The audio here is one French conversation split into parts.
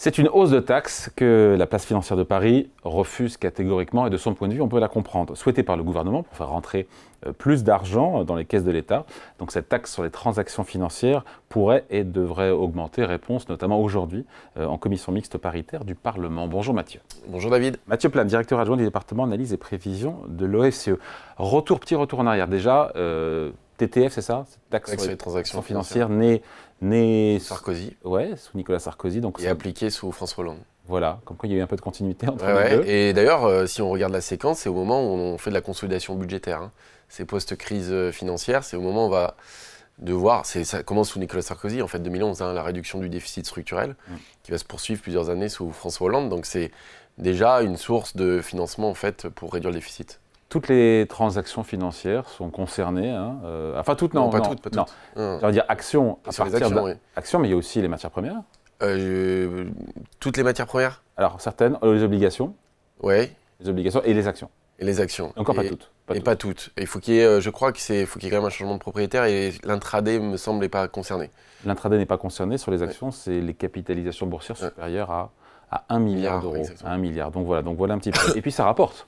C'est une hausse de taxes que la place financière de Paris refuse catégoriquement et de son point de vue, on peut la comprendre. Souhaitée par le gouvernement pour faire rentrer plus d'argent dans les caisses de l'État. Donc cette taxe sur les transactions financières pourrait et devrait augmenter. Réponse notamment aujourd'hui en commission mixte paritaire du Parlement. Bonjour Mathieu. Bonjour David. Mathieu Plane, directeur adjoint du département analyse et prévision de l'OFCE. Petit retour en arrière. Déjà, TTF, c'est ça? Cette taxe sur les transactions financières née Sarkozy. Ouais, sous Nicolas Sarkozy. Donc et appliqué sous François Hollande. Voilà, comme quoi il y a eu un peu de continuité entre les deux. Et d'ailleurs, si on regarde la séquence, c'est au moment où on fait de la consolidation budgétaire. Hein. C'est post-crise financière, c'est au moment où on va devoir, ça commence sous Nicolas Sarkozy, en fait 2011, hein, la réduction du déficit structurel, qui va se poursuivre plusieurs années sous François Hollande. Donc c'est déjà une source de financement en fait, pour réduire le déficit. Toutes les transactions financières sont concernées, hein, enfin toutes, non, pas toutes. Je veux dire actions à partir d'actions, mais il y a aussi les matières premières. Toutes les matières premières? Alors certaines, les obligations. Oui. Les obligations et les actions. Et les actions. Encore pas toutes. Pas toutes. Et il faut qu'il y ait, je crois qu'il faut qu'il y ait quand même un changement de propriétaire et l'intraday me semble n'est pas concerné. L'intraday n'est pas concerné. Sur les actions, c'est les capitalisations boursières supérieures à 1 milliard d'euros. À 1 milliard. Donc voilà un petit peu. Et puis ça rapporte.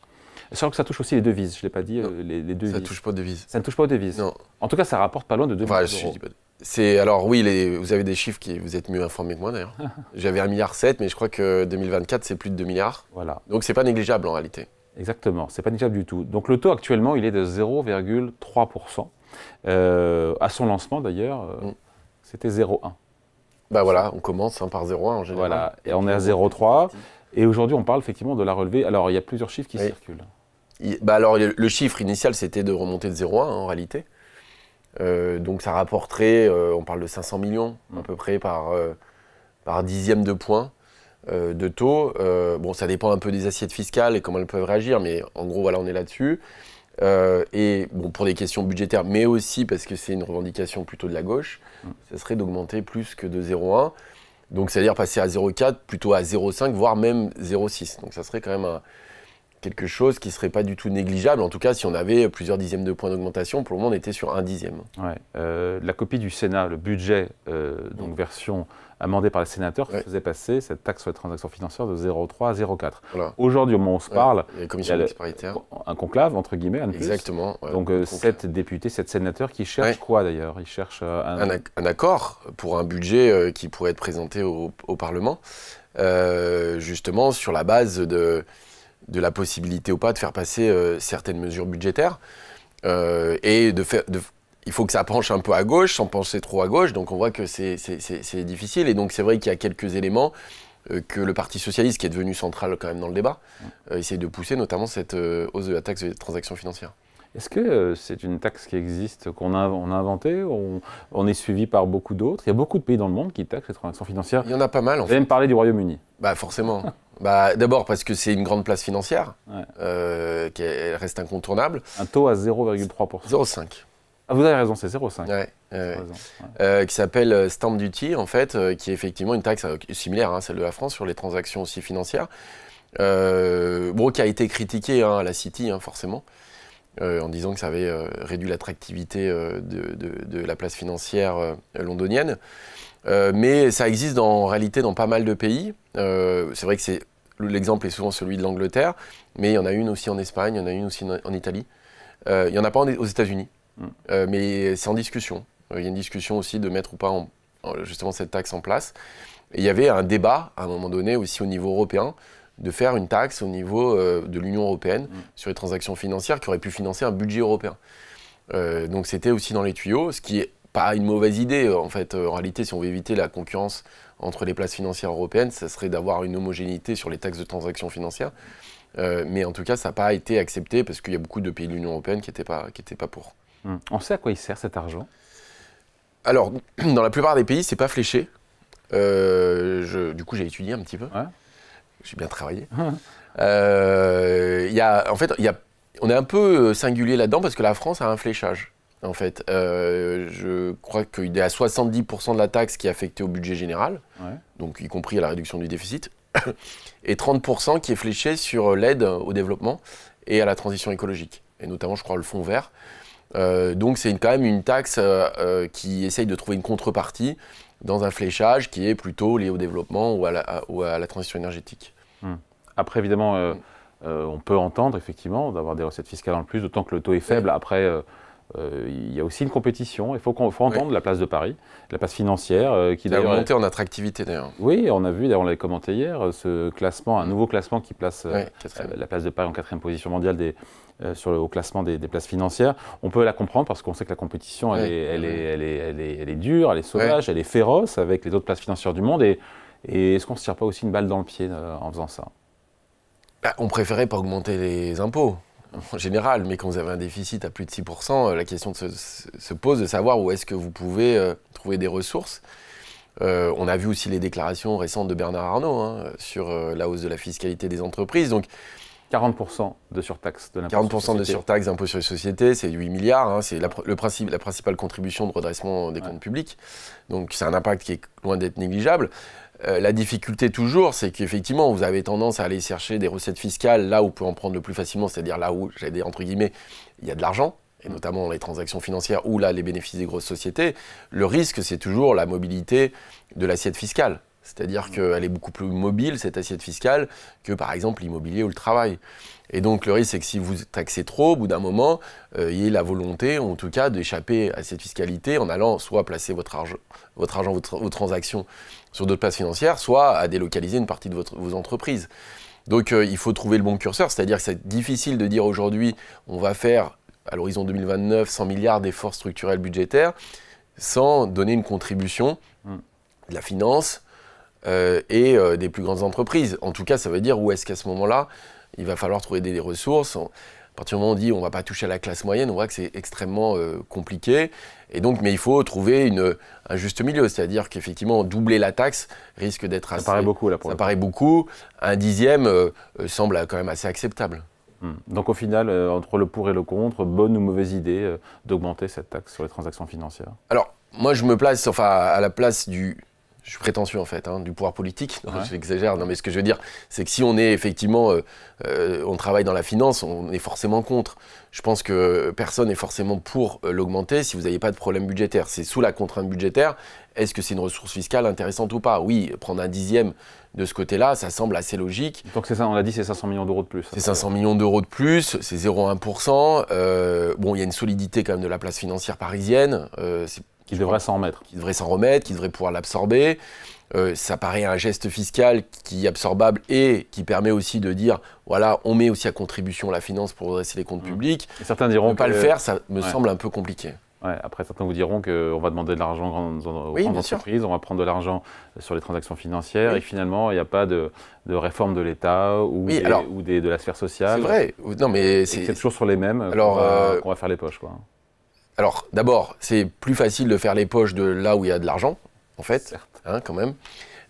Sachant que ça touche aussi les devises, je ne l'ai pas dit, les devises. Ça ne touche pas aux devises. Ça ne touche pas aux devises. Non. En tout cas, ça rapporte pas loin de 2 milliards d'euros. Alors oui, vous avez des chiffres qui vous êtes mieux informés que moi d'ailleurs. J'avais 1,7 milliard, mais je crois que 2024, c'est plus de 2 milliards. Voilà. Donc c'est pas négligeable en réalité. Exactement, c'est pas négligeable du tout. Donc le taux actuellement, il est de 0,3%. À son lancement d'ailleurs, c'était 0,1. Bah voilà, on commence par 0,1 en général. Voilà, et on est à 0,3. Et aujourd'hui, on parle effectivement de la relever. Alors, il y a plusieurs chiffres qui circulent. Alors, le chiffre initial, c'était de remonter de 0,1 en réalité. Donc, ça rapporterait, on parle de 500 millions à peu près par dixième de point de taux. Bon, ça dépend un peu des assiettes fiscales et comment elles peuvent réagir, mais en gros, voilà, on est là-dessus. Et bon, pour des questions budgétaires, mais aussi parce que c'est une revendication plutôt de la gauche, ça serait d'augmenter plus que de 0,1. Donc, c'est-à-dire passer à 0,4, plutôt à 0,5, voire même 0,6. Donc, ça serait quand même quelque chose qui ne serait pas du tout négligeable. En tout cas, si on avait plusieurs dixièmes de points d'augmentation, pour le moment, on était sur un dixième. Ouais. La copie du Sénat, le budget, donc version amendée par les sénateurs, faisait passer cette taxe sur les transactions financières de 0,3 à 0,4. Voilà. Aujourd'hui, au moment où on se parle, il y a un conclave, entre guillemets, un Exactement. Donc, 7 députés, 7 sénateurs qui cherchent quoi d'ailleurs? Ils cherchent un accord pour un budget qui pourrait être présenté au Parlement, justement sur la base de la possibilité ou pas de faire passer certaines mesures budgétaires et il faut que ça penche un peu à gauche sans pencher trop à gauche, donc on voit que c'est difficile. Et donc c'est vrai qu'il y a quelques éléments que le Parti socialiste, qui est devenu central quand même dans le débat, essaye de pousser, notamment cette hausse de la taxe des transactions financières. Est-ce que c'est une taxe qui existe, qu'on a inventée, on est suivi par beaucoup d'autres? Il y a beaucoup de pays dans le monde qui taxent les transactions financières. Il y en a pas mal en fait. Vous allez me parler du Royaume-Uni. Bah forcément. D'abord parce que c'est une grande place financière, elle reste incontournable. Un taux à 0,3%. 0,5. Ah, vous avez raison, c'est 0,5. Qui s'appelle Stamp Duty, en fait, qui est effectivement une taxe similaire à celle de la France sur les transactions aussi financières. Qui a été critiquée à la City, forcément, en disant que ça avait réduit l'attractivité de la place financière londonienne. Mais ça existe en réalité dans pas mal de pays. C'est vrai que l'exemple est souvent celui de l'Angleterre, mais il y en a une aussi en Espagne, il y en a une aussi en Italie. Il n'y en a pas aux États-Unis, mais c'est en discussion. Il y a une discussion aussi de mettre ou pas justement cette taxe en place. Et il y avait un débat à un moment donné aussi au niveau européen de faire une taxe au niveau de l'Union européenne sur les transactions financières qui aurait pu financer un budget européen. Donc c'était aussi dans les tuyaux, ce qui est pas une mauvaise idée, en fait. En réalité, si on veut éviter la concurrence entre les places financières européennes, ça serait d'avoir une homogénéité sur les taxes de transactions financières. Mais en tout cas, ça n'a pas été accepté parce qu'il y a beaucoup de pays de l'Union européenne qui n'étaient pas pour. On sait à quoi il sert cet argent? Alors, dans la plupart des pays, c'est pas fléché. Du coup, j'ai étudié un petit peu. Ouais. J'ai bien travaillé. On est un peu singulier là-dedans parce que la France a un fléchage. En fait, je crois qu'il est à 70% de la taxe qui est affectée au budget général, donc y compris à la réduction du déficit, et 30% qui est fléché sur l'aide au développement et à la transition écologique, et notamment, je crois, le fonds vert. Donc c'est quand même une taxe qui essaye de trouver une contrepartie dans un fléchage qui est plutôt lié au développement ou à la transition énergétique. Après, évidemment, on peut entendre effectivement d'avoir des recettes fiscales en plus, d'autant que le taux est faible. Après, il y a aussi une compétition. Il faut entendre la place de Paris, la place financière qui a augmenté en attractivité d'ailleurs. Oui, on a vu, d'ailleurs on l'avait commenté hier, ce classement, un nouveau classement qui place la place de Paris en 4e position mondiale au classement des places financières. On peut la comprendre parce qu'on sait que la compétition, elle est dure, elle est sauvage, elle est féroce avec les autres places financières du monde. Et est-ce qu'on ne se tire pas aussi une balle dans le pied en faisant ça? On préférait pas augmenter les impôts en général, mais quand vous avez un déficit à plus de 6%, la question se pose de savoir où est-ce que vous pouvez trouver des ressources. On a vu aussi les déclarations récentes de Bernard Arnault sur la hausse de la fiscalité des entreprises. Donc, 40% de surtaxe de l'impôt 40% de surtaxe d'impôt sur les sociétés, c'est 8 milliards. C'est la principale contribution de redressement des comptes publics. Donc c'est un impact qui est loin d'être négligeable. La difficulté toujours, c'est qu'effectivement, vous avez tendance à aller chercher des recettes fiscales là où vous pouvez en prendre le plus facilement, c'est-à-dire là où, j'allais dire entre guillemets, il y a de l'argent, et notamment dans les transactions financières ou là les bénéfices des grosses sociétés. Le risque, c'est toujours la mobilité de l'assiette fiscale. C'est-à-dire qu'elle est beaucoup plus mobile, cette assiette fiscale, que par exemple l'immobilier ou le travail. Et donc le risque, c'est que si vous taxez trop, au bout d'un moment, il y ait la volonté, en tout cas, d'échapper à cette fiscalité en allant soit placer votre argent, vos transactions sur d'autres places financières, soit à délocaliser une partie de vos entreprises. Donc il faut trouver le bon curseur, c'est-à-dire que c'est difficile de dire aujourd'hui, on va faire, à l'horizon 2029, 100 milliards d'efforts structurels budgétaires, sans donner une contribution de la finance, et des plus grandes entreprises. En tout cas, ça veut dire où est-ce qu'à ce moment-là, il va falloir trouver des ressources. À partir du moment où on dit on ne va pas toucher à la classe moyenne, on voit que c'est extrêmement compliqué. Et donc, mais il faut trouver un juste milieu, c'est-à-dire qu'effectivement, doubler la taxe risque d'être assez... Ça paraît beaucoup, là, pour ça paraît beaucoup. Un dixième semble quand même assez acceptable. Donc au final, entre le pour et le contre, bonne ou mauvaise idée d'augmenter cette taxe sur les transactions financières? Alors, moi, je me place à la place du... Je suis prétentieux en fait, du pouvoir politique. Non, j'exagère. Non, mais ce que je veux dire, c'est que si on est effectivement, on travaille dans la finance, on est forcément contre. Je pense que personne n'est forcément pour l'augmenter si vous n'avez pas de problème budgétaire. C'est sous la contrainte budgétaire. Est-ce que c'est une ressource fiscale intéressante ou pas? Oui, prendre un dixième de ce côté-là, ça semble assez logique. Donc c'est ça, on l'a dit, c'est 500 millions d'euros de plus. C'est 500 millions d'euros de plus, c'est 0,1%. Bon, il y a une solidité quand même de la place financière parisienne. Qui devrait s'en remettre. Qui devrait s'en remettre, qui devrait pouvoir l'absorber. Ça paraît un geste fiscal qui est absorbable et qui permet aussi de dire, voilà, on met aussi à contribution la finance pour redresser les comptes publics. Et certains diront ne pas le faire, ça me semble un peu compliqué. Ouais, après, certains vous diront qu'on va demander de l'argent aux grandes entreprises, on va prendre de l'argent sur les transactions financières et finalement, il n'y a pas de réforme de l'État ou de la sphère sociale. C'est vrai. Non, mais c'est toujours sur les mêmes qu'on va faire les poches, quoi. Alors, d'abord, c'est plus facile de faire les poches de là où il y a de l'argent, en fait, quand même.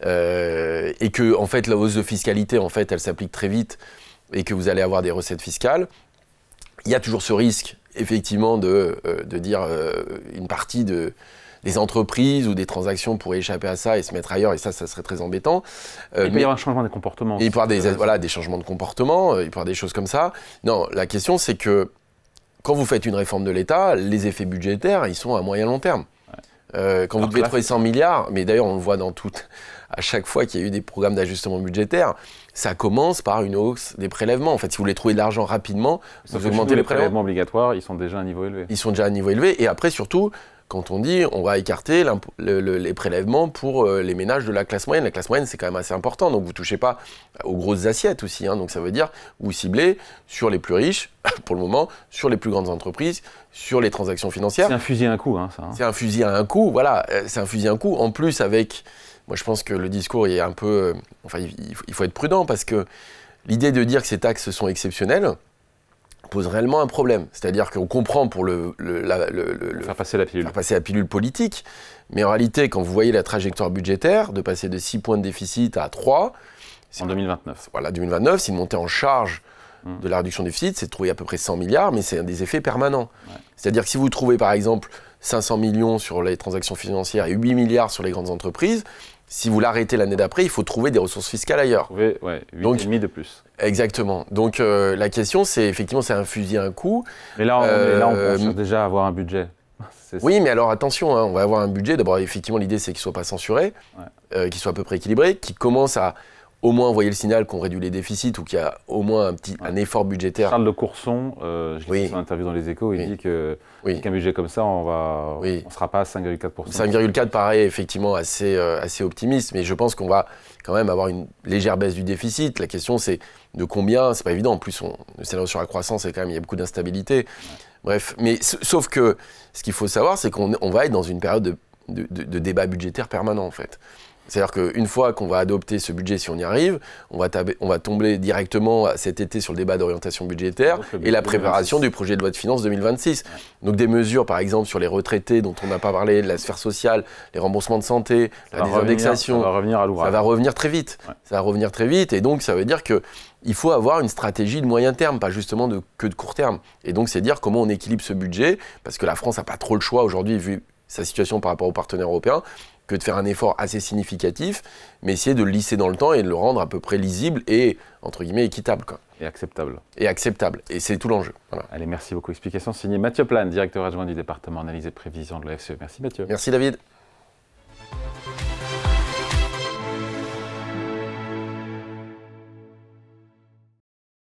Et que, en fait, la hausse de fiscalité, en fait, elle s'applique très vite et que vous allez avoir des recettes fiscales. Il y a toujours ce risque, effectivement, de dire une partie des entreprises ou des transactions pourraient échapper à ça et se mettre ailleurs, et ça serait très embêtant. Il peut y avoir un changement des comportements. Il peut y avoir des changements de comportement, il peut y avoir des choses comme ça. Non, la question, c'est que quand vous faites une réforme de l'État, les effets budgétaires, ils sont à moyen long terme. Quand vous devez trouver 100 milliards, mais d'ailleurs on le voit à chaque fois qu'il y a eu des programmes d'ajustement budgétaire, ça commence par une hausse des prélèvements. En fait, si vous voulez trouver de l'argent rapidement, vous augmentez les prélèvements obligatoires, ils sont déjà à un niveau élevé. Ils sont déjà à un niveau élevé, et après surtout, quand on dit on va écarter les prélèvements pour les ménages de la classe moyenne. La classe moyenne, c'est quand même assez important, donc vous ne touchez pas aux grosses assiettes aussi. Donc ça veut dire vous ciblez sur les plus riches, pour le moment, sur les plus grandes entreprises, sur les transactions financières. C'est un fusil à un coup, ça. C'est un fusil à un coup, voilà. C'est un fusil à un coup. En plus, moi je pense que le discours est un peu... il faut être prudent, parce que l'idée de dire que ces taxes sont exceptionnelles pose réellement un problème. C'est-à-dire qu'on comprend pour faire passer la pilule politique, mais en réalité, quand vous voyez la trajectoire budgétaire, de passer de 6 points de déficit à 3... En 2029. Voilà, 2029, c'est une montée en charge de la réduction du déficit, c'est de trouver à peu près 100 milliards, mais c'est des effets permanents. C'est-à-dire que si vous trouvez, par exemple, 500 millions sur les transactions financières et 8 milliards sur les grandes entreprises, si vous l'arrêtez l'année d'après, il faut trouver des ressources fiscales ailleurs. 8,5 de plus. Exactement. Donc la question, c'est effectivement, c'est un fusil à un coup. Mais là, on pense déjà avoir un budget. Oui, mais alors attention, hein, on va avoir un budget. D'abord, effectivement, l'idée, c'est qu'il ne soit pas censuré, qu'il soit à peu près équilibré, qu'il commence à au moins envoyer le signal qu'on réduit les déficits ou qu'il y a au moins un effort budgétaire. Charles de Courson, je l'ai vu son interview dans Les Échos, il dit qu'un budget comme ça, on ne sera pas à 5,4%. 5,4 paraît effectivement assez optimiste, mais je pense qu'on va quand même avoir une légère baisse du déficit. La question, c'est de combien, c'est pas évident. En plus, le scénario sur la croissance, il y a beaucoup d'instabilité. Bref, mais sauf que ce qu'il faut savoir, c'est qu'on va être dans une période de débat budgétaire permanent, en fait. C'est-à-dire qu'une fois qu'on va adopter ce budget, si on y arrive, on va tomber directement cet été sur le débat d'orientation budgétaire et la préparation du projet de loi de finances 2026. Ouais. Donc des mesures, par exemple, sur les retraités dont on n'a pas parlé, de la sphère sociale, les remboursements de santé, la désindexation. Ça va revenir à l'ouvrage. Ça va revenir très vite. Ouais. Ça va revenir très vite et donc ça veut dire qu'il faut avoir une stratégie de moyen terme, pas justement que de court terme. Et donc c'est dire comment on équilibre ce budget, parce que la France n'a pas trop le choix aujourd'hui, vu sa situation par rapport aux partenaires européens, que de faire un effort assez significatif, mais essayer de le lisser dans le temps et de le rendre à peu près lisible et, entre guillemets, équitable. Quoi. Et acceptable. Et acceptable. Et c'est tout l'enjeu. Voilà. Allez, merci beaucoup. Explication signée Mathieu Plane, directeur adjoint du département analyse et prévision de l'OFCE. Merci Mathieu. Merci David.